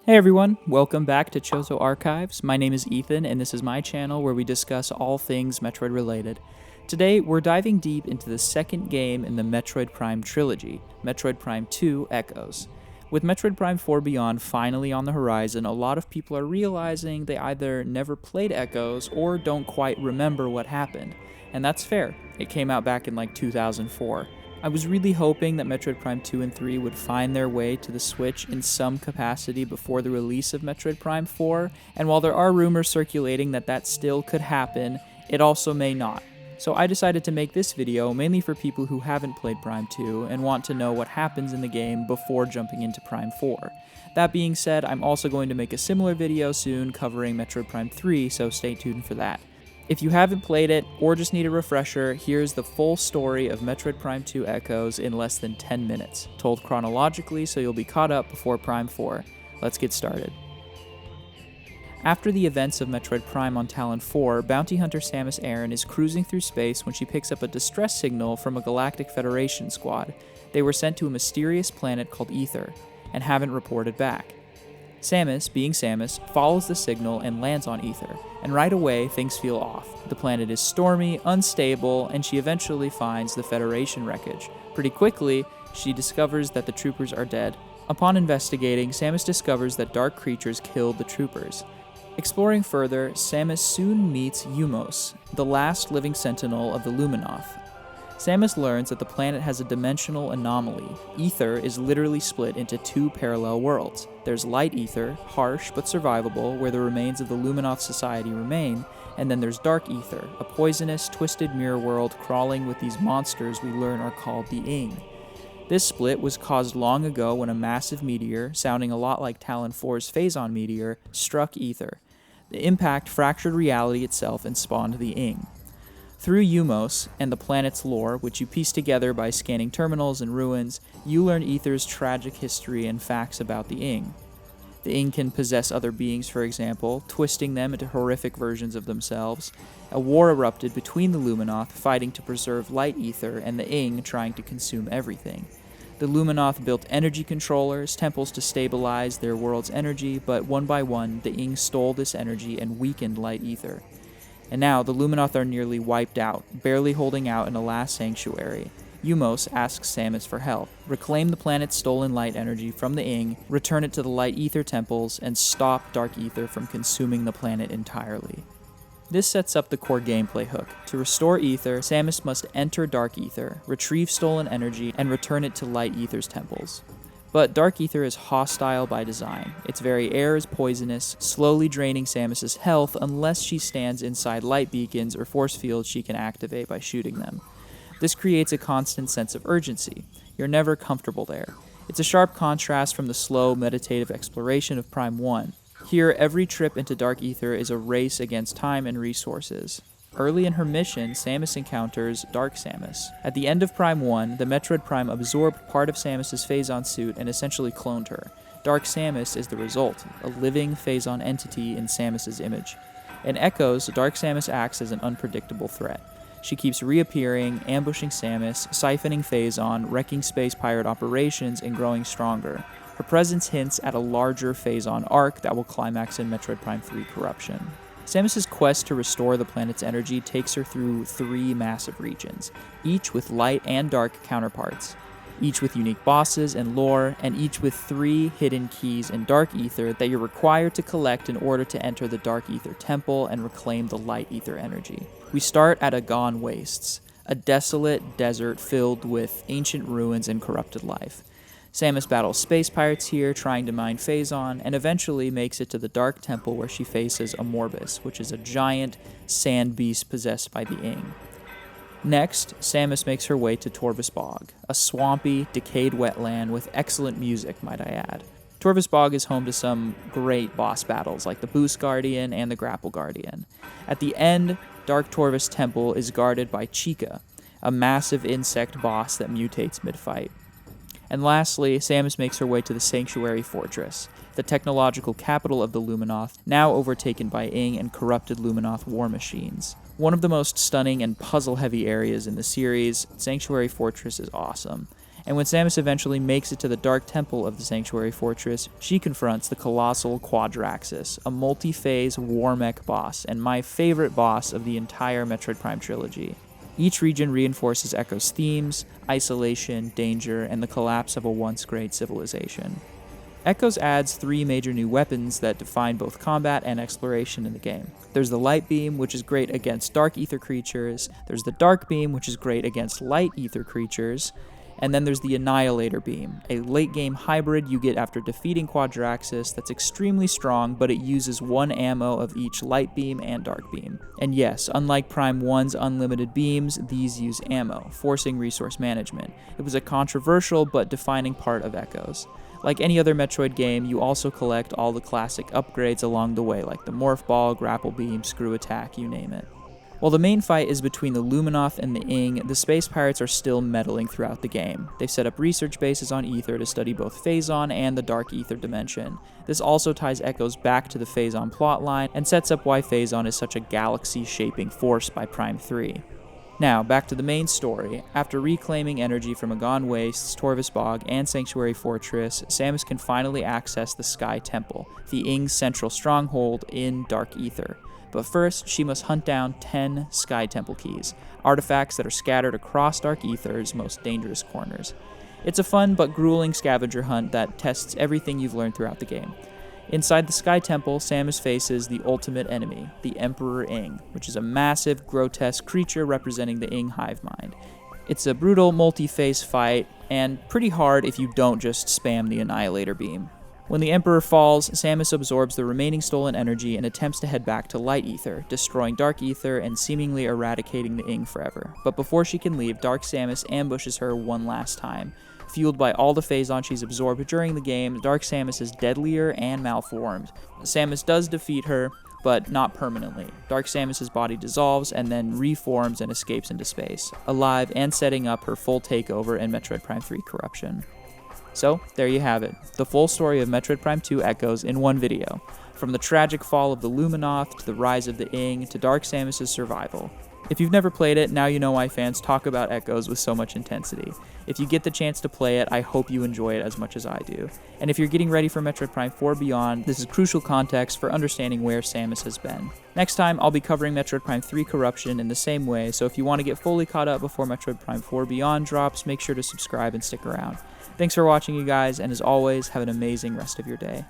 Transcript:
Hey everyone, welcome back to Chozo Archives. My name is Ethan, and this is my channel where we discuss all things Metroid related. Today, we're diving deep into the second game in the Metroid Prime trilogy, Metroid Prime 2 Echoes. With Metroid Prime 4 Beyond finally on the horizon, a lot of people are realizing they either never played Echoes or don't quite remember what happened. And that's fair, it came out back in like 2004. I was really hoping that Metroid Prime 2 and 3 would find their way to the Switch in some capacity before the release of Metroid Prime 4, and while there are rumors circulating that that still could happen, it also may not. So I decided to make this video mainly for people who haven't played Prime 2 and want to know what happens in the game before jumping into Prime 4. That being said, I'm also going to make a similar video soon covering Metroid Prime 3, so stay tuned for that. If you haven't played it, or just need a refresher, here's the full story of Metroid Prime 2 Echoes in less than 10 minutes, told chronologically so you'll be caught up before Prime 4. Let's get started. After the events of Metroid Prime on Talon 4, bounty hunter Samus Aran is cruising through space when she picks up a distress signal from a Galactic Federation squad. They were sent to a mysterious planet called Ether, and haven't reported back. Samus, being Samus, follows the signal and lands on Ether, and right away things feel off. The planet is stormy, unstable, and she eventually finds the Federation wreckage. Pretty quickly, she discovers that the troopers are dead. Upon investigating, Samus discovers that dark creatures killed the troopers. Exploring further, Samus soon meets Umos, the last living sentinel of the Luminoth. Samus learns that the planet has a dimensional anomaly. Ether is literally split into two parallel worlds. There's light ether, harsh but survivable, where the remains of the Luminoth society remain, and then there's dark ether, a poisonous, twisted mirror world crawling with these monsters we learn are called the Ing. This split was caused long ago when a massive meteor, sounding a lot like Talon 4's Phazon meteor, struck Ether. The impact fractured reality itself and spawned the Ing. Through Umos and the planet's lore, which you piece together by scanning terminals and ruins, you learn Ether's tragic history and facts about the Ing. The Ing can possess other beings, for example, twisting them into horrific versions of themselves. A war erupted between the Luminoth, fighting to preserve light ether, and the Ing trying to consume everything. The Luminoth built energy controllers, temples to stabilize their world's energy, but one by one, the Ing stole this energy and weakened light ether. And now, the Luminoth are nearly wiped out, barely holding out in a last sanctuary. Umos asks Samus for help. Reclaim the planet's stolen light energy from the Ing, return it to the light ether temples, and stop dark ether from consuming the planet entirely. This sets up the core gameplay hook. To restore ether, Samus must enter dark ether, retrieve stolen energy, and return it to light ether's temples. But dark ether is hostile by design. Its very air is poisonous, slowly draining Samus's health unless she stands inside light beacons or force fields she can activate by shooting them. This creates a constant sense of urgency. You're never comfortable there. It's a sharp contrast from the slow, meditative exploration of Prime 1. Here, every trip into dark ether is a race against time and resources. Early in her mission, Samus encounters Dark Samus. At the end of Prime 1, the Metroid Prime absorbed part of Samus's Phazon suit and essentially cloned her. Dark Samus is the result, a living Phazon entity in Samus's image. In Echoes, Dark Samus acts as an unpredictable threat. She keeps reappearing, ambushing Samus, siphoning Phazon, wrecking space pirate operations, and growing stronger. Her presence hints at a larger Phazon arc that will climax in Metroid Prime 3 Corruption. Samus's quest to restore the planet's energy takes her through three massive regions, each with light and dark counterparts, each with unique bosses and lore, and each with three hidden keys in Dark Ether that you're required to collect in order to enter the Dark Ether Temple and reclaim the light ether energy. We start at Agon Wastes, a desolate desert filled with ancient ruins and corrupted life. Samus battles space pirates here, trying to mine Phazon, and eventually makes it to the Dark Temple where she faces a Morbus, which is a giant sand beast possessed by the Ing. Next, Samus makes her way to Torvus Bog, a swampy, decayed wetland with excellent music, might I add. Torvus Bog is home to some great boss battles like the Boost Guardian and the Grapple Guardian. At the end, Dark Torvus Temple is guarded by Chica, a massive insect boss that mutates mid-fight. And lastly, Samus makes her way to the Sanctuary Fortress, the technological capital of the Luminoth, now overtaken by Ing and corrupted Luminoth war machines. One of the most stunning and puzzle-heavy areas in the series, Sanctuary Fortress is awesome. And when Samus eventually makes it to the Dark Temple of the Sanctuary Fortress, she confronts the colossal Quadraxis, a multi-phase war mech boss, and my favorite boss of the entire Metroid Prime trilogy. Each region reinforces Echo's themes: isolation, danger, and the collapse of a once great civilization. Echoes adds 3 major new weapons that define both combat and exploration in the game. There's the Light Beam, which is great against Dark Ether creatures, there's the Dark Beam, which is great against Light Ether creatures, and then there's the Annihilator Beam, a late-game hybrid you get after defeating Quadraxis that's extremely strong, but it uses 1 ammo of each Light Beam and Dark Beam. And yes, unlike Prime 1's unlimited beams, these use ammo, forcing resource management. It was a controversial but defining part of Echoes. Like any other Metroid game, you also collect all the classic upgrades along the way, like the Morph Ball, Grapple Beam, Screw Attack, you name it. While the main fight is between the Luminoth and the Ing, the Space Pirates are still meddling throughout the game. They've set up research bases on Aether to study both Phazon and the Dark Ether dimension. This also ties Echoes back to the Phazon plotline and sets up why Phazon is such a galaxy-shaping force by Prime 3. Now, back to the main story. After reclaiming energy from Agon Wastes, Torvus Bog, and Sanctuary Fortress, Samus can finally access the Sky Temple, the Ing's central stronghold in Dark Ether. But first, she must hunt down 10 Sky Temple keys, artifacts that are scattered across Dark Ether's most dangerous corners. It's a fun but grueling scavenger hunt that tests everything you've learned throughout the game. Inside the Sky Temple, Samus faces the ultimate enemy, the Emperor Ing, which is a massive, grotesque creature representing the Ing hive mind. It's a brutal, multi-phase fight, and pretty hard if you don't just spam the Annihilator Beam. When the Emperor falls, Samus absorbs the remaining stolen energy and attempts to head back to Light Ether, destroying Dark Ether and seemingly eradicating the Ing forever. But before she can leave, Dark Samus ambushes her one last time. Fueled by all the Phazon she's absorbed during the game, Dark Samus is deadlier and malformed. Samus does defeat her, but not permanently. Dark Samus's body dissolves and then reforms and escapes into space, alive and setting up her full takeover in Metroid Prime 3 Corruption. So, there you have it, the full story of Metroid Prime 2 Echoes in one video. From the tragic fall of the Luminoth, to the rise of the Ing, to Dark Samus's survival. If you've never played it, now you know why fans talk about Echoes with so much intensity. If you get the chance to play it, I hope you enjoy it as much as I do. And if you're getting ready for Metroid Prime 4 Beyond, this is crucial context for understanding where Samus has been. Next time, I'll be covering Metroid Prime 3 Corruption in the same way, so if you want to get fully caught up before Metroid Prime 4 Beyond drops, make sure to subscribe and stick around. Thanks for watching, you guys, and as always, have an amazing rest of your day.